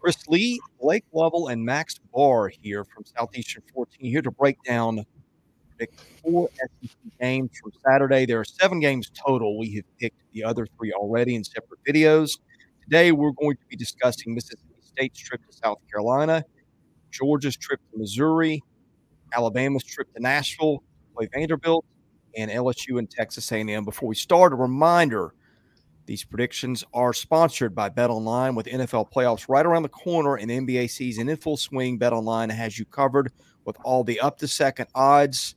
Chris Lee, Blake Lovell, and Max Barr here from Southeastern 14, here to break down predict 4 SEC games from Saturday. There are 7 games total. We have picked the other 3 already in separate videos. Today, we're going to be discussing Mississippi State's trip to South Carolina, Georgia's trip to Missouri, Alabama's trip to Nashville to play Vanderbilt, and LSU and Texas A&M. Before we start, a reminder, these predictions are sponsored by BetOnline. With NFL playoffs right around the corner and NBA season in full swing, BetOnline has you covered with all the up-to-second odds,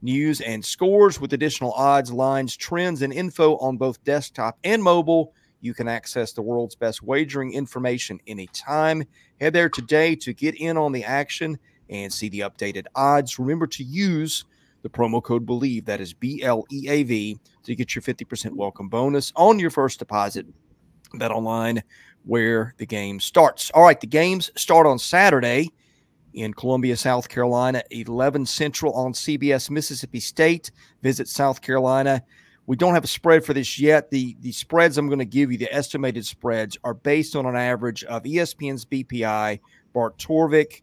news, and scores. With additional odds, lines, trends, and info on both desktop and mobile, you can access the world's best wagering information anytime. Head there today to get in on the action and see the updated odds. Remember to use the promo code BELIEVE, that is BLEAV, to get your 50% welcome bonus on your first deposit. BetOnline, where the game starts. All right, the games start on Saturday in Columbia, South Carolina, 11 Central on CBS. Mississippi State visit South Carolina. We don't have a spread for this yet. The spreads I'm going to give you, the estimated spreads, are based on an average of ESPN's BPI, Bart Torvik,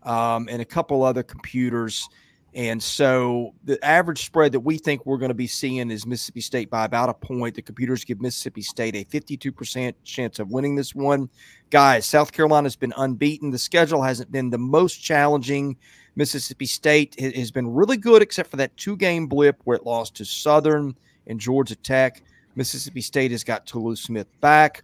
and a couple other computers. And so the average spread that we think we're going to be seeing is Mississippi State by about a point. The computers give Mississippi State a 52% chance of winning this one. Guys, South Carolina's been unbeaten. The schedule hasn't been the most challenging. Mississippi State has been really good except for that 2-game blip where it lost to Southern and Georgia Tech. Mississippi State has got Toulouse-Smith back.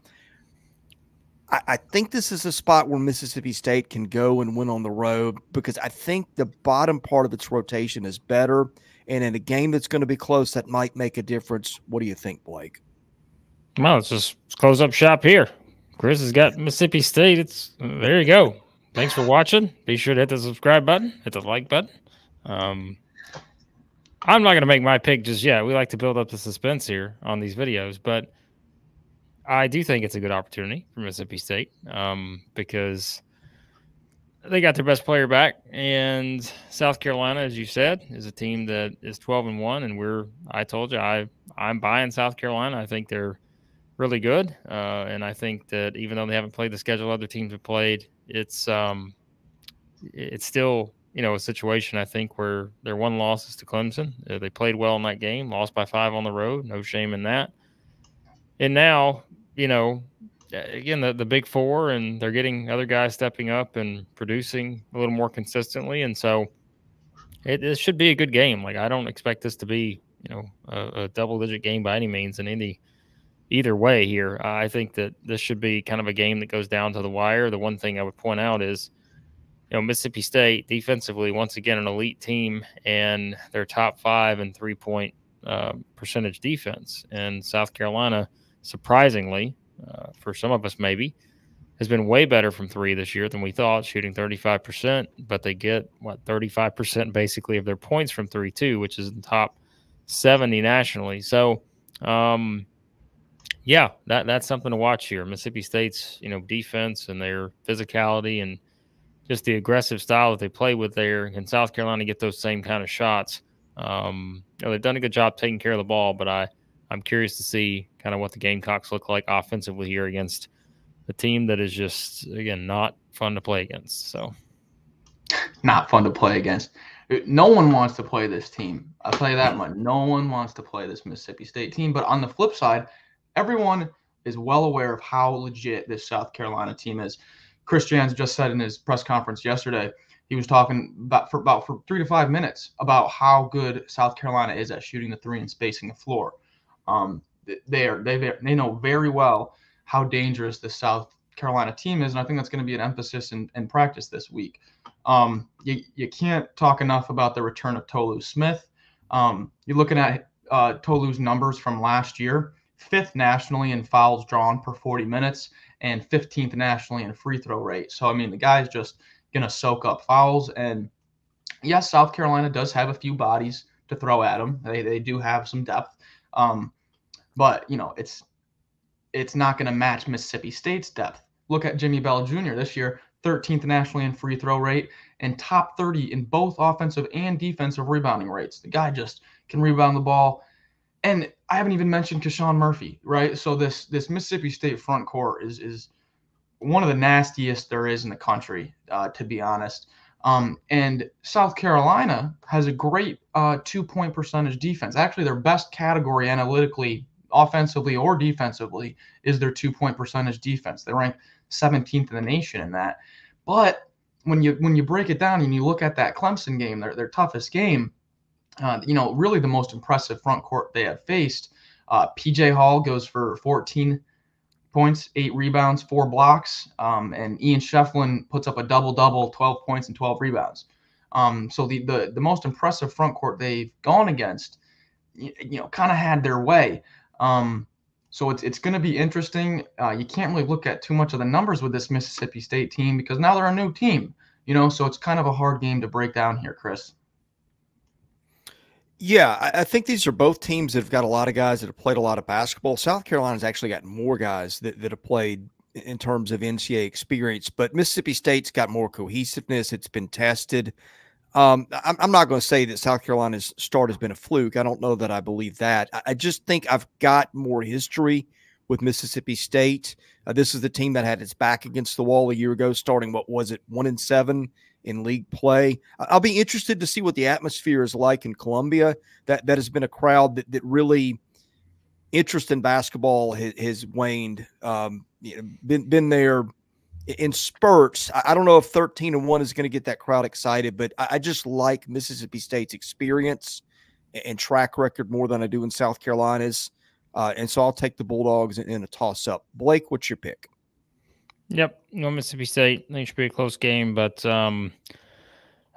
I think this is a spot where Mississippi State can go and win on the road because I think the bottom part of its rotation is better. And in a game that's going to be close, that might make a difference. What do you think, Blake? Well, let's close up shop here. Chris has got Mississippi State. There you go. Thanks for watching. Be sure to hit the subscribe button, hit the like button. I'm not going to make my pick just yet. We like to build up the suspense here on these videos, but I do think it's a good opportunity for Mississippi State because they got their best player back, and South Carolina, as you said, is a team that is 12-1, and I told you I'm buying South Carolina. I think they're really good, and I think that even though they haven't played the schedule other teams have played, it's still a situation I think where their one loss is to Clemson. They played well in that game, lost by 5 on the road, no shame in that, and now. Again, the big 4, and they're getting other guys stepping up and producing a little more consistently. And so it should be a good game. Like, I don't expect this to be, a double-digit game by any means in either way here. I think that this should be kind of a game that goes down to the wire. The one thing I would point out is, Mississippi State defensively, once again, an elite team, and they're top 5 in 3-point percentage defense. And South Carolina, surprisingly, for some of us maybe, has been way better from 3 this year than we thought, shooting 35%, but they get, 35% basically of their points from 3 too, which is in the top 70 nationally. So, that's something to watch here. Mississippi State's, defense and their physicality and just the aggressive style that they play with there. And South Carolina get those same kind of shots. They've done a good job taking care of the ball, but I'm curious to see kind of what the Gamecocks look like offensively here against a team that is just, again, not fun to play against. So, not fun to play against. No one wants to play this team. I'll tell you that much. No one wants to play this Mississippi State team. But on the flip side, everyone is well aware of how legit this South Carolina team is. Chris Jans just said in his press conference yesterday, he was talking for 3 to 5 minutes about how good South Carolina is at shooting the 3 and spacing the floor. They know very well how dangerous the South Carolina team is, and I think that's going to be an emphasis in practice this week. You can't talk enough about the return of Toulouse-Smith. You're looking at Toulouse numbers from last year, 5th nationally in fouls drawn per 40 minutes and 15th nationally in free throw rate. So, the guy's just going to soak up fouls. And, yes, South Carolina does have a few bodies to throw at them. They do have some depth. But, it's not going to match Mississippi State's depth. Look at Jimmy Bell Jr. this year, 13th nationally in free throw rate and top 30 in both offensive and defensive rebounding rates. The guy just can rebound the ball. And I haven't even mentioned Keshawn Murphy, right? So this Mississippi State front court is one of the nastiest there is in the country, to be honest. And South Carolina has a great 2-point percentage defense. Actually, their best category analytically, offensively or defensively, is their 2-point percentage defense. They rank 17th in the nation in that. But when you break it down and you look at that Clemson game, their toughest game, really the most impressive front court they have faced. PJ Hall goes for 14 points, 8 rebounds, 4 blocks, and Ian Shefflin puts up a double-double, 12 points and 12 rebounds. So the most impressive front court they've gone against, kind of had their way. So it's going to be interesting. You can't really look at too much of the numbers with this Mississippi State team because now they're a new team, so it's kind of a hard game to break down here, Chris. Yeah, I think these are both teams that have got a lot of guys that have played a lot of basketball. South Carolina's actually got more guys that have played in terms of NCAA experience, but Mississippi State's got more cohesiveness. It's been tested. I'm not going to say that South Carolina's start has been a fluke. I don't know that I believe that. I just think I've got more history with Mississippi State. This is the team that had its back against the wall a year ago, starting, 1-7 in league play. I'll be interested to see what the atmosphere is like in Columbia. That has been a crowd that really interest in basketball has waned. Been there in spurts. I don't know if 13-1 is going to get that crowd excited, but I just like Mississippi State's experience and track record more than I do in South Carolina's. And so I'll take the Bulldogs in a toss-up. Blake, what's your pick? Yep, Mississippi State. I think it should be a close game, but I don't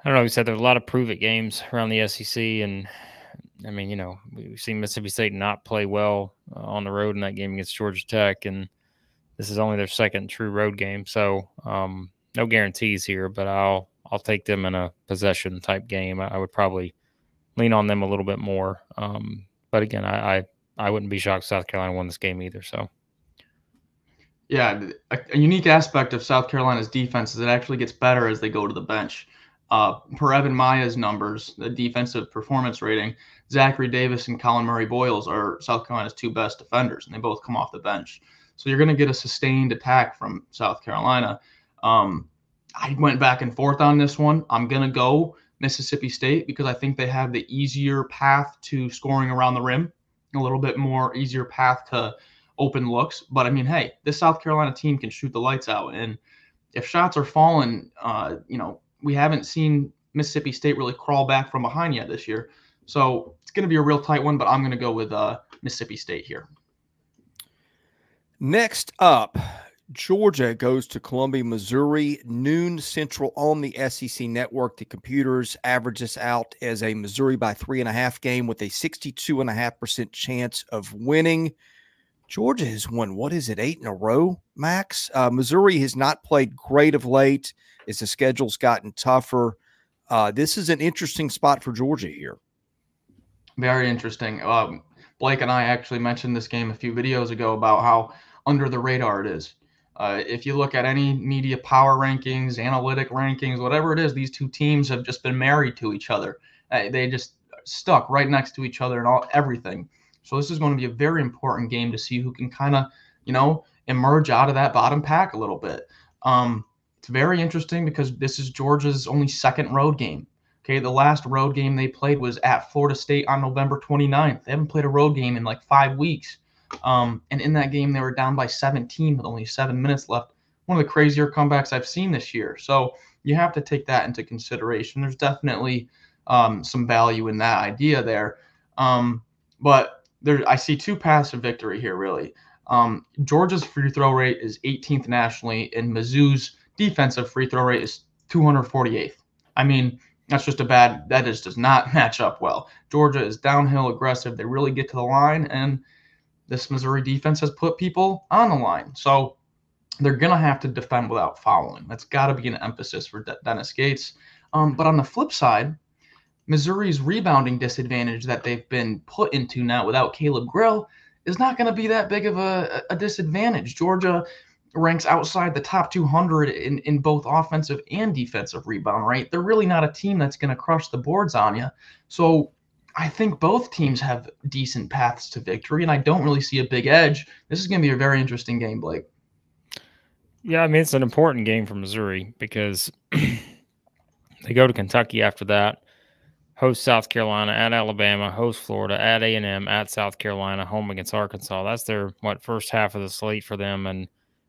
know. We said there's a lot of prove-it games around the SEC, and I mean, we've seen Mississippi State not play well on the road in that game against Georgia Tech, and this is only their second true road game, so no guarantees here. But I'll take them in a possession type game. I would probably lean on them a little bit more. But again, I wouldn't be shocked if South Carolina won this game either. So. Yeah, a unique aspect of South Carolina's defense is it actually gets better as they go to the bench. Per Evan Maya's numbers, the defensive performance rating, Zachary Davis and Colin Murray-Boyles are South Carolina's 2 best defenders, and they both come off the bench. So you're going to get a sustained attack from South Carolina. I went back and forth on this one. I'm going to go Mississippi State because I think they have the easier path to scoring around the rim, a little bit more easier path to open looks. But I mean, hey, this South Carolina team can shoot the lights out. And if shots are falling, we haven't seen Mississippi State really crawl back from behind yet this year. So it's going to be a real tight one, but I'm going to go with Mississippi State here. Next up, Georgia goes to Columbia, Missouri, noon Central on the SEC Network. The computers average this out as a Missouri by 3.5 game with a 62.5% chance of winning. Georgia has won, 8 in a row, Max? Missouri has not played great of late as the schedule's gotten tougher. This is an interesting spot for Georgia here. Very interesting. Blake and I actually mentioned this game a few videos ago about how under the radar it is. If you look at any media power rankings, analytic rankings, whatever it is, these two teams have just been married to each other. They just stuck right next to each other and everything. So this is going to be a very important game to see who can kind of, emerge out of that bottom pack a little bit. It's very interesting because this is Georgia's only second road game. Okay, the last road game they played was at Florida State on November 29th. They haven't played a road game in like 5 weeks. And in that game, they were down by 17 with only 7 minutes left. One of the crazier comebacks I've seen this year. So you have to take that into consideration. There's definitely some value in that idea there. But I see 2 paths to victory here, really. Georgia's free throw rate is 18th nationally, and Mizzou's defensive free throw rate is 248th. I mean, that just does not match up well. Georgia is downhill aggressive. They really get to the line, and this Missouri defense has put people on the line. So they're going to have to defend without fouling. That's got to be an emphasis for Dennis Gates. But on the flip side, Missouri's rebounding disadvantage that they've been put into now without Caleb Grill is not going to be that big of a disadvantage. Georgia ranks outside the top 200 in both offensive and defensive rebound rate. They're really not a team that's going to crush the boards on you. So I think both teams have decent paths to victory, and I don't really see a big edge. This is going to be a very interesting game, Blake. Yeah, I mean, it's an important game for Missouri because they go to Kentucky after that, host South Carolina, at Alabama, host Florida, at A&M, at South Carolina, home against Arkansas. That's their first half of the slate for them. And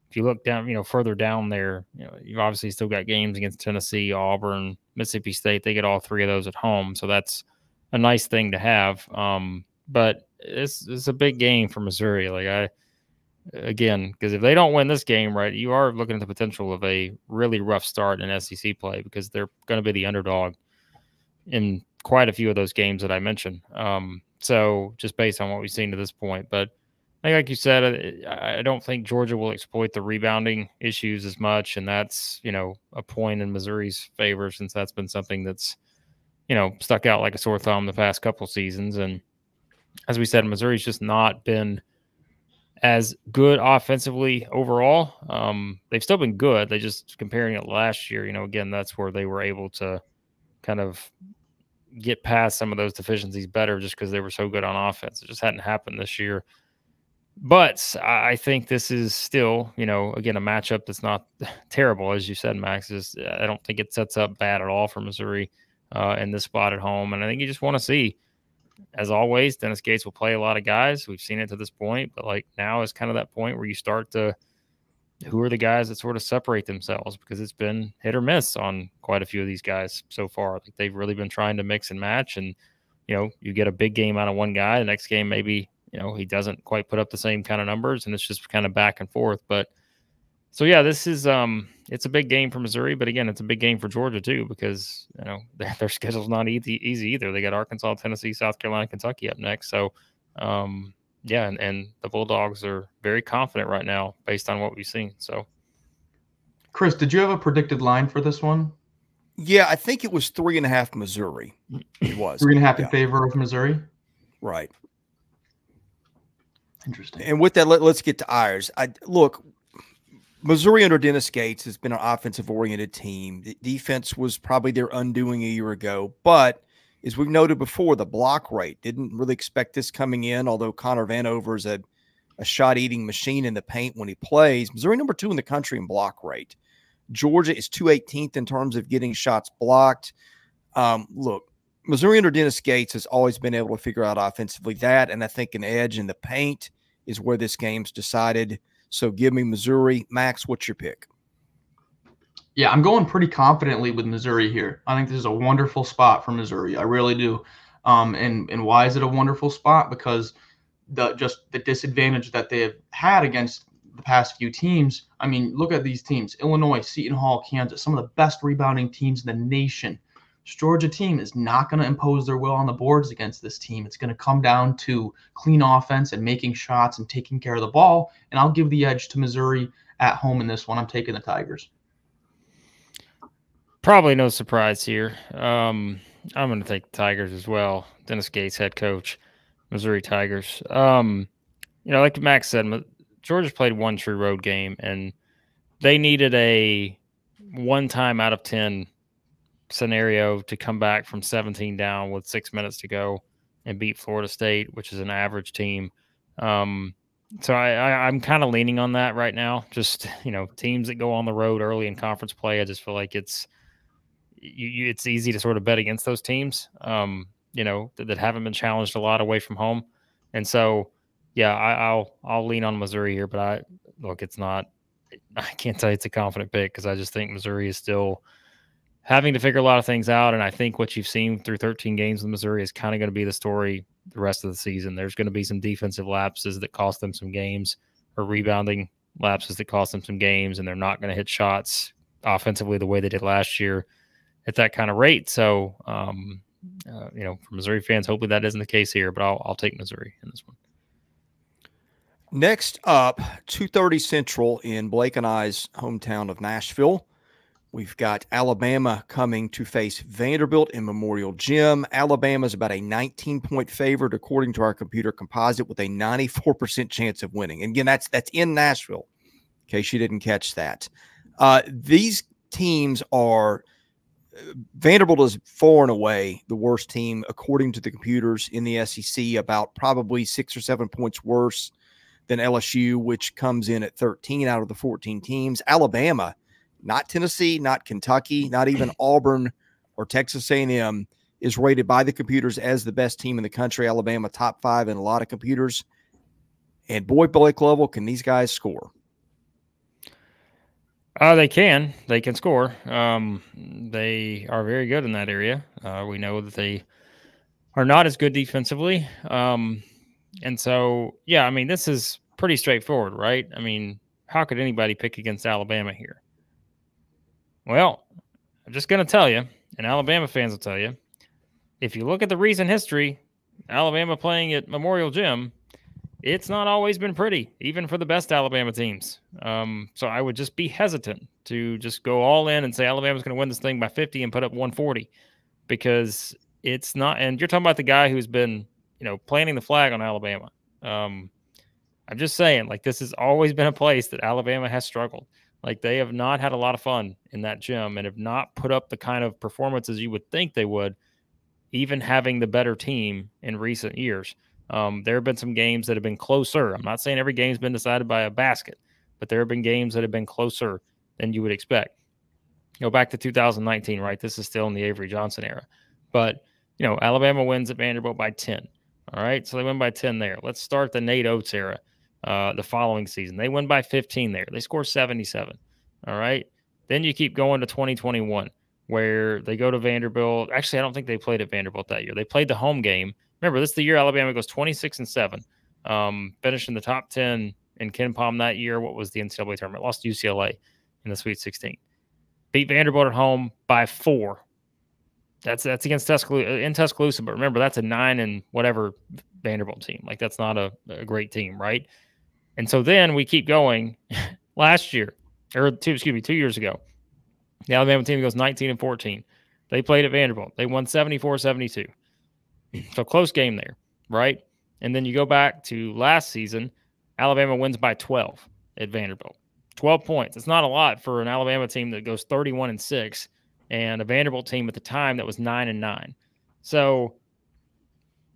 if you look down, further down there, you've obviously still got games against Tennessee, Auburn, Mississippi State. They get all three of those at home, so that's a nice thing to have. But it's a big game for Missouri. Again, because if they don't win this game, right, you are looking at the potential of a really rough start in SEC play because they're going to be the underdog in quite a few of those games that I mentioned. So just based on what we've seen to this point, but I think, like you said, I don't think Georgia will exploit the rebounding issues as much, and that's a point in Missouri's favor since that's been something that's stuck out like a sore thumb the past couple seasons. And as we said, Missouri's just not been as good offensively overall. They've still been good. They just comparing it last year, again, that's where they were able to kind of get past some of those deficiencies better just because they were so good on offense. It just hadn't happened this year. But I think this is still, again, a matchup that's not terrible, as you said, Max. I don't think it sets up bad at all for Missouri in this spot at home. And I think you just want to see, as always, Dennis Gates will play a lot of guys. We've seen it to this point, but now is kind of that point where you start to, who are the guys that sort of separate themselves, because it's been hit or miss on quite a few of these guys so far. They've really been trying to mix and match, and you get a big game out of one guy, the next game maybe he doesn't quite put up the same kind of numbers, and it's just kind of back and forth. But so yeah, this is it's a big game for Missouri, but again, it's a big game for Georgia too, because their schedule's not easy either. They got Arkansas, Tennessee, South Carolina, Kentucky up next. So yeah, and the Bulldogs are very confident right now based on what we've seen. So, Chris, did you have a predicted line for this one? Yeah, I think it was 3.5 Missouri. It was 3.5 in favor of Missouri. Right. Interesting. And with that, let's get to ours. Look, Missouri under Dennis Gates has been an offensive-oriented team. The defense was probably their undoing a year ago, but as we've noted before, the block rate, didn't really expect this coming in, although Connor Vanover is a shot-eating machine in the paint when he plays. Missouri number 2 in the country in block rate. Georgia is 218th in terms of getting shots blocked. Look, Missouri under Dennis Gates has always been able to figure out offensively that, and I think an edge in the paint is where this game's decided. So give me Missouri. Max, what's your pick? Yeah, I'm going pretty confidently with Missouri here. I think this is a wonderful spot for Missouri. I really do. And why is it a wonderful spot? Because the disadvantage that they have had against the past few teams. I mean, look at these teams: Illinois, Seton Hall, Kansas, some of the best rebounding teams in the nation. This Georgia team is not going to impose their will on the boards against this team. It's going to come down to clean offense and making shots and taking care of the ball. And I'll give the edge to Missouri at home in this one. I'm taking the Tigers. Probably no surprise here. I'm going to take the Tigers as well. Dennis Gates, head coach, Missouri Tigers. Like Max said, Georgia's played one true road game, and they needed a 1 time out of 10 scenario to come back from 17 down with 6 minutes to go and beat Florida State, which is an average team. So I'm kind of leaning on that right now. Just, teams that go on the road early in conference play, I just feel like it's easy to sort of bet against those teams, that haven't been challenged a lot away from home. And so, yeah, I'll lean on Missouri here, but I can't tell you it's a confident pick because I just think Missouri is still having to figure a lot of things out. And I think what you've seen through 13 games with Missouri is kind of going to be the story the rest of the season. There's going to be some defensive lapses that cost them some games, or rebounding lapses that cost them some games, and they're not going to hit shots offensively the way they did last year at that kind of rate. So, for Missouri fans, hopefully that isn't the case here, but I'll take Missouri in this one. Next up, 2:30 Central in Blake and I's hometown of Nashville. We've got Alabama coming to face Vanderbilt in Memorial Gym. Alabama's about a 19-point favorite, according to our computer composite, with a 94% chance of winning. And again, that's in Nashville, in case you didn't catch that. These teams are – Vanderbilt is far and away the worst team, according to the computers in the SEC, about probably 6 or 7 points worse than LSU, which comes in at 13 out of the 14 teams. Alabama, not Tennessee, not Kentucky, not even Auburn or Texas A&M, is rated by the computers as the best team in the country. Alabama top 5 in a lot of computers. And boy, Blake Lovell, can these guys score? They can score. They are very good in that area. We know that they are not as good defensively. And so, yeah, I mean, this is pretty straightforward, right? I mean, how could anybody pick against Alabama here? Well, I'm just going to tell you, and Alabama fans will tell you, if you look at the recent history, Alabama playing at Memorial Gym, it's not always been pretty, even for the best Alabama teams. So I would just be hesitant to just go all in and say Alabama's going to win this thing by 50 and put up 140, because it's not. And you're talking about the guy who's been, planting the flag on Alabama. I'm just saying, like, this has always been a place that Alabama has struggled. Like, they have not had a lot of fun in that gym and have not put up the kind of performances you would think they would, even having the better team in recent years. There have been some games that have been closer. I'm not saying every game's been decided by a basket, but there have been games that have been closer than you would expect. Go back to 2019, right? This is still in the Avery Johnson era. But, Alabama wins at Vanderbilt by 10. All right, so they win by 10 there. Let's start the Nate Oates era the following season. They win by 15 there. They score 77. All right, then you keep going to 2021, where they go to Vanderbilt. Actually, I don't think they played at Vanderbilt that year. They played the home game. Remember, this is the year Alabama goes 26-7, finishing the top 10 in KenPom that year. What was the NCAA tournament? Lost to UCLA in the Sweet 16. Beat Vanderbilt at home by 4. That's against Tuscaloosa, but remember, that's a 9 and whatever Vanderbilt team. Like, that's not a great team, right? And so then we keep going. Last year, or 2 years ago, the Alabama team goes 19-14. They played at Vanderbilt. They won 74-72. So close game there, right? And then you go back to last season, Alabama wins by 12 at Vanderbilt. 12 points. It's not a lot for an Alabama team that goes 31-6 and a Vanderbilt team at the time that was 9-9. So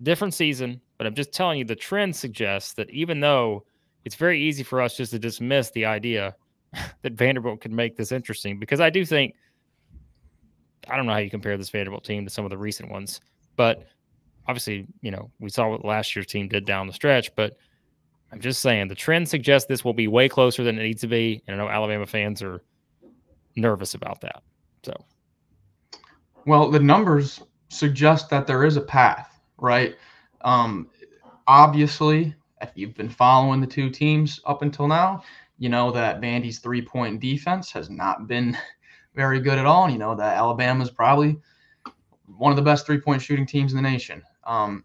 different season, but I'm just telling you the trend suggests that even though it's very easy for us just to dismiss the idea that Vanderbilt could make this interesting, because I do think, I don't know how you compare this Vanderbilt team to some of the recent ones, but obviously, we saw what last year's team did down the stretch, but I'm just saying the trend suggests this will be way closer than it needs to be. And I know Alabama fans are nervous about that. So, well, the numbers suggest that there is a path, right? Obviously, if you've been following the two teams up until now, you know that Vandy's 3-point defense has not been very good at all. And you know that Alabama's probably one of the best 3-point shooting teams in the nation.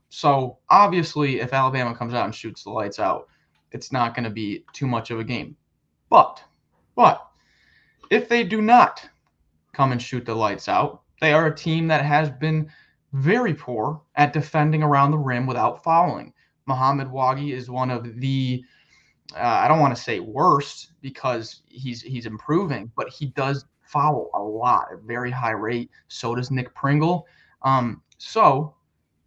So obviously, if Alabama comes out and shoots the lights out, it's not going to be too much of a game. But if they do not come and shoot the lights out, they are a team that has been very poor at defending around the rim without fouling. Muhammad Wagi is one of the I don't want to say worst, because he's improving, but he does foul a lot at a very high rate. So does Nick Pringle. So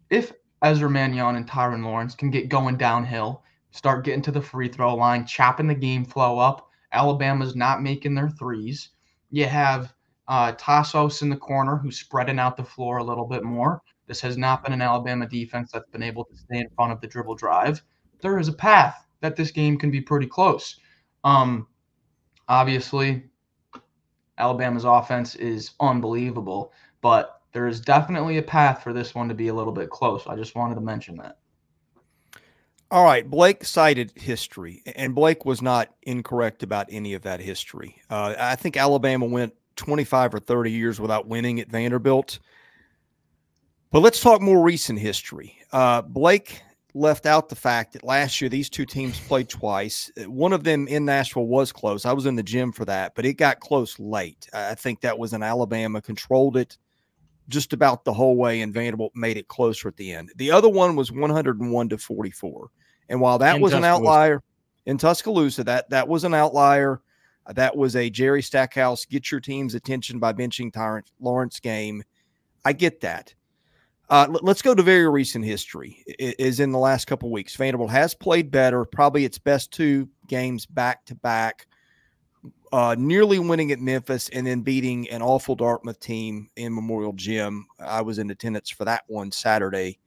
if Ezra Mannion and Tyron Lawrence can get going downhill, start getting to the free throw line, chopping the game flow up, Alabama's not making their threes. You have Tassos in the corner who's spreading out the floor a little bit more. This has not been an Alabama defense that's been able to stay in front of the dribble drive. There is a path that this game can be pretty close. Obviously, Alabama's offense is unbelievable, but there is definitely a path for this one to be a little bit close. I just wanted to mention that. All right, Blake cited history, and Blake was not incorrect about any of that history. I think Alabama went 25 or 30 years without winning at Vanderbilt. But let's talk more recent history. Blake left out the fact that last year these two teams played twice. One of them in Nashville was close. I was in the gym for that, but it got close late. I think that was in Alabama, controlled it just about the whole way, and Vanderbilt made it closer at the end. The other one was 101-44. And while that was an outlier in Tuscaloosa, that was an outlier. That was a Jerry Stackhouse, get your team's attention by benching Tyron Lawrence game. I get that. Let's go to very recent history. Is in the last couple of weeks. Vanderbilt has played better, probably its best 2 games back to back, nearly winning at Memphis and then beating an awful Dartmouth team in Memorial Gym. I was in attendance for that one Saturday.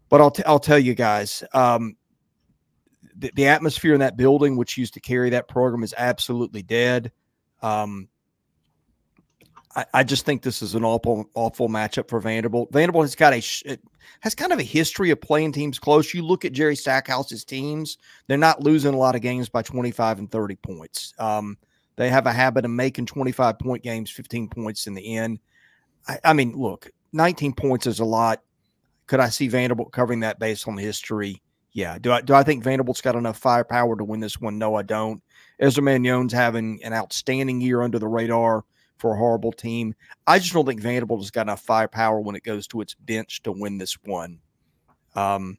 But I'll tell you guys, the atmosphere in that building, which used to carry that program, is absolutely dead. I just think this is an awful matchup for Vanderbilt. Vanderbilt has got has kind of a history of playing teams close. You look at Jerry Stackhouse's teams; they're not losing a lot of games by 25 and 30 points. They have a habit of making 25-point games 15 points in the end. I mean, look, 19 points is a lot. Could I see Vanderbilt covering that based on history? Yeah. Do I think Vanderbilt's got enough firepower to win this one? No, I don't. Ezra Magnon's having an outstanding year under the radar for a horrible team. I just don't think Vanderbilt has got enough firepower when it goes to its bench to win this one. And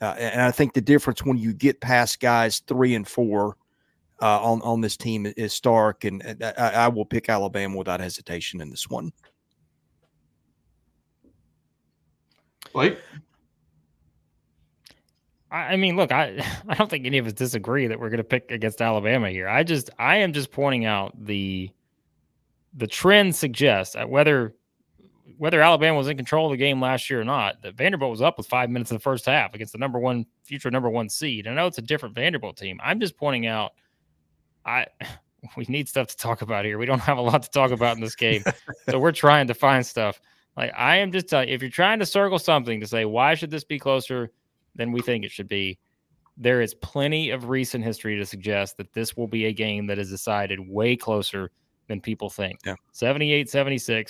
I think the difference when you get past guys 3 and 4 on this team is stark. And I will pick Alabama without hesitation in this one. Blake? I mean, look, I don't think any of us disagree that we're going to pick against Alabama here. I am just pointing out the trend suggests whether Alabama was in control of the game last year or not, that Vanderbilt was up with 5 minutes in the first half against the future number one seed. I know it's a different Vanderbilt team. I'm just pointing out we need stuff to talk about here. We don't have a lot to talk about in this game, so we're trying to find stuff. Like, I am just telling you, if you're trying to circle something to say why should this be closer than we think it should be, there is plenty of recent history to suggest that this will be a game that is decided way closer than people think. Yeah. 78-76,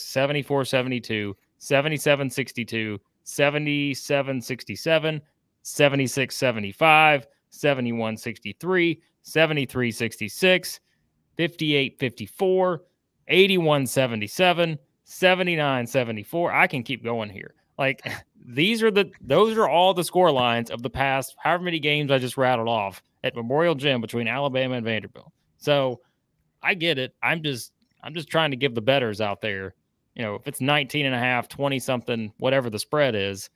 74-72, 77-62, 77-67, 76-75, 71-63, 73-66, 58-54, 81-77, 79-74. I can keep going here. Like, those are all the score lines of the past however many games I just rattled off at Memorial Gym between Alabama and Vanderbilt. So I get it. I'm just trying to give the bettors out there, if it's 19.5, 20 something, whatever the spread is.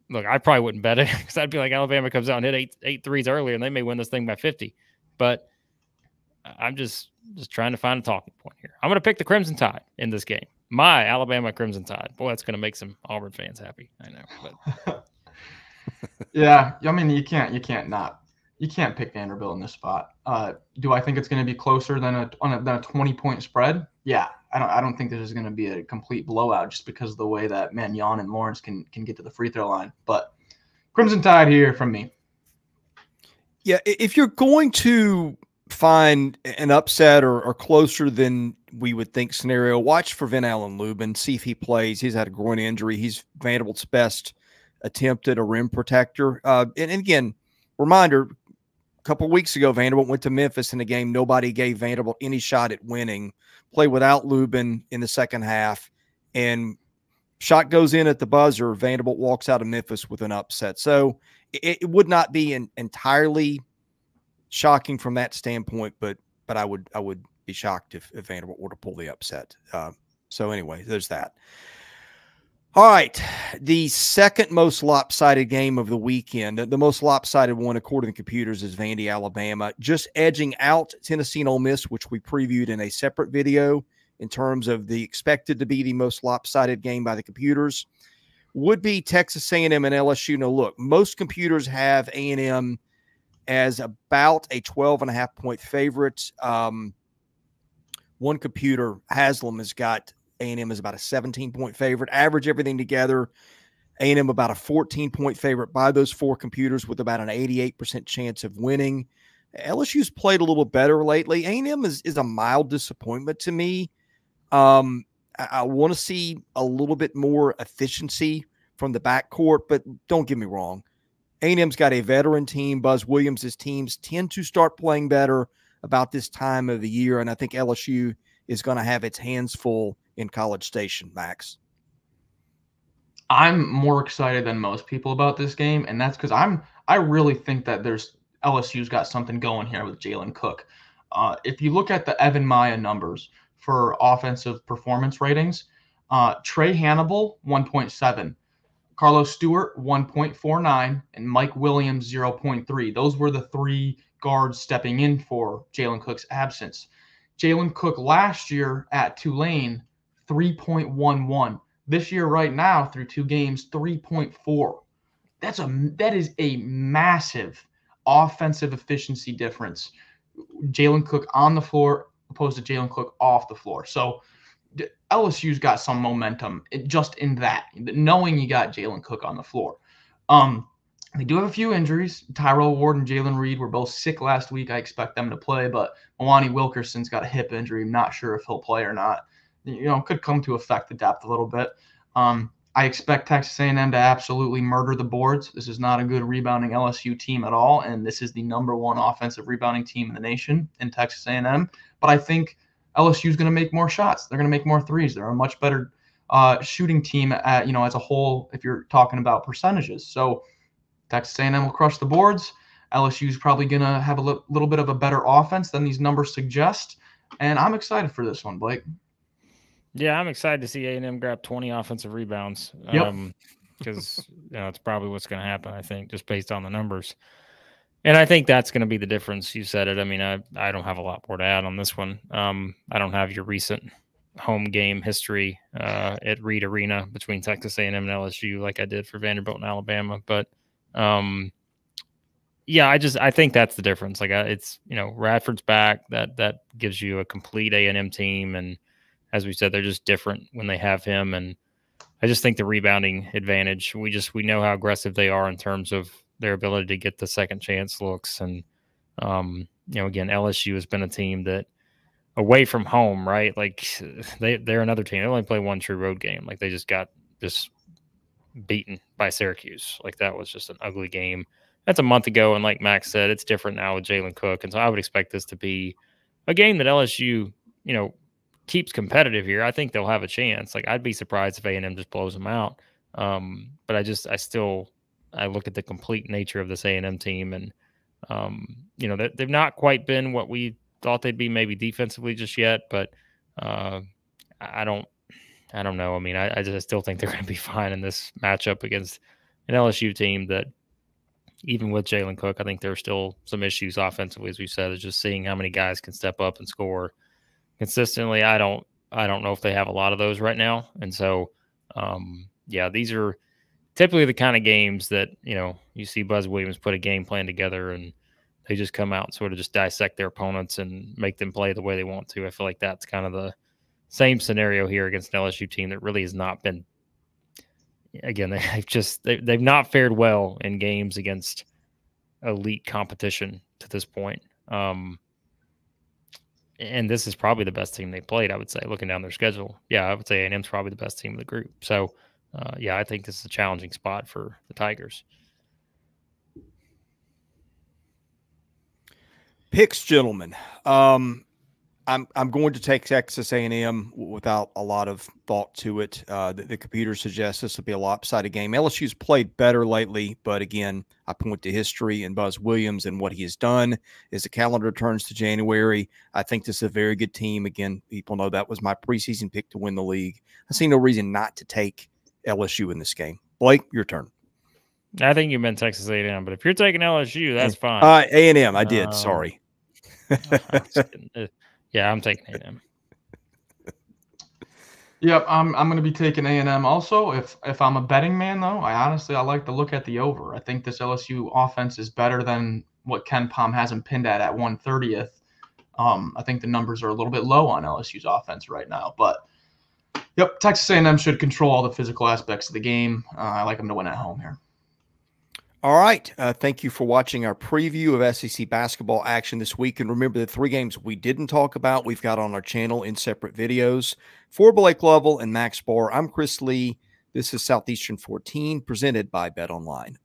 Look, I probably wouldn't bet it because I'd be like, Alabama comes out and hit eight threes earlier and they may win this thing by 50. But I'm just trying to find a talking point here. I'm going to pick the Crimson Tide in this game. My Alabama Crimson Tide. Boy, that's going to make some Auburn fans happy. I know. But yeah, I mean, you can't pick Vanderbilt in this spot. Do I think it's going to be closer than a 20-point spread? Yeah, I don't think this is going to be a complete blowout just because of the way that Mannion and Lawrence can get to the free throw line. But Crimson Tide here from me. Yeah, if you're going to find an upset or closer than we would think scenario, watch for Van Allen Lubin, see if he plays. He's had a groin injury. He's Vanderbilt's best attempt at a rim protector. And again, reminder, a couple of weeks ago, Vanderbilt went to Memphis in a game nobody gave Vanderbilt any shot at winning, played without Lubin in the second half, and shot goes in at the buzzer. Vanderbilt walks out of Memphis with an upset. So it would not be entirely shocking from that standpoint, but I would be shocked if Vanderbilt were to pull the upset. So anyway, there's that. All right, the second most lopsided game of the weekend, the most lopsided one according to computers, is Vandy, Alabama, just edging out Tennessee and Ole Miss, which we previewed in a separate video in terms of the expected to be the most lopsided game by the computers, would be Texas A&M and LSU. Now, look, most computers have A&M as about a 12.5-point favorite. One computer, Haslam, has got A&M as about a 17-point favorite. Average everything together, A&M about a 14-point favorite by those four computers with about an 88% chance of winning. LSU's played a little better lately. A&M is a mild disappointment to me. I want to see a little bit more efficiency from the backcourt, but don't get me wrong. A&M's got a veteran team. Buzz Williams' teams tend to start playing better about this time of the year, and I think LSU is going to have its hands full in College Station, Max. I'm more excited than most people about this game, and that's because I really think that LSU's got something going here with Jalen Cook. If you look at the Evan Maya numbers for offensive performance ratings, Trey Hannibal, 1.7. Carlos Stewart, 1.49, and Mike Williams, 0.3. Those were the three guards stepping in for Jalen Cook's absence. Jalen Cook last year at Tulane, 3.11. This year right now, through 2 games, 3.4. That is a massive offensive efficiency difference. Jalen Cook on the floor opposed to Jalen Cook off the floor. So LSU's got some momentum just in that, knowing you got Jalen Cook on the floor. They do have a few injuries. Tyrell Ward and Jalen Reed were both sick last week. I expect them to play, but Milani Wilkerson's got a hip injury. I'm not sure if he'll play or not. Could come to affect the depth a little bit. I expect Texas A&M to absolutely murder the boards. This is not a good rebounding LSU team at all, and this is the #1 offensive rebounding team in the nation in Texas A&M. But I think LSU is going to make more shots. They're going to make more threes. They're a much better shooting team as a whole if you're talking about percentages. So Texas A&M will crush the boards. LSU is probably going to have a little bit of a better offense than these numbers suggest, and I'm excited for this one, Blake. Yeah, I'm excited to see A&M grab 20 offensive rebounds. Yep. Because it's probably what's going to happen, I think, just based on the numbers. And I think that's going to be the difference. You said it. I mean, I don't have a lot more to add on this one. I don't have your recent home game history at Reed Arena between Texas A&M and LSU like I did for Vanderbilt and Alabama. But, yeah, I think that's the difference. Like, it's, Radford's back. That gives you a complete A&M team. And as we said, they're just different when they have him. And I just think the rebounding advantage, we know how aggressive they are in terms of their ability to get the second chance looks. And, again, LSU has been a team that away from home, right? Like they're another team. They only play one true road game. Like they just got beaten by Syracuse. Like that was just an ugly game. That's a month ago. And like Max said, it's different now with Jalen Cook. And so I would expect this to be a game that LSU, keeps competitive here. I think they'll have a chance. Like I'd be surprised if A&M just blows them out. But I look at the complete nature of this A&M team, and they've not quite been what we thought they'd be, maybe defensively just yet. But I don't know. I mean, I still think they're going to be fine in this matchup against an LSU team that, even with Jalen Cook, I think there are still some issues offensively, as we said, is just seeing how many guys can step up and score consistently. I don't know if they have a lot of those right now. And so, these are typically the kind of games that, you see Buzz Williams put a game plan together and they just come out and sort of just dissect their opponents and make them play the way they want to. I feel like that's kind of the same scenario here against an LSU team that really has not been, again, they've not fared well in games against elite competition to this point. And this is probably the best team they played, I would say, looking down their schedule. Yeah, I would say A&M's probably the best team in the group. So, I think this is a challenging spot for the Tigers. Picks, gentlemen. I'm going to take Texas A&M without a lot of thought to it. The computer suggests this will be a lopsided game. LSU's played better lately, but again, I point to history and Buzz Williams and what he has done as the calendar turns to January. I think this is a very good team. Again, people know that was my preseason pick to win the league. I see no reason not to take LSU in this game. Blake, your turn. I think you meant Texas A&M, but if you're taking LSU, that's fine. A&M, I did. Sorry. Yeah, I'm taking A&M. Yep, I'm going to be taking A&M also. If I'm a betting man, though, I like to look at the over. I think this LSU offense is better than what Ken Pom has them pinned at 130th. I think the numbers are a little bit low on LSU's offense right now. But, yep, Texas A&M should control all the physical aspects of the game. I like them to win at home here. All right. Thank you for watching our preview of SEC basketball action this week. And remember, the 3 games we didn't talk about, we've got on our channel in separate videos. For Blake Lovell and Max Barr, I'm Chris Lee. This is Southeastern 14, presented by BetOnline.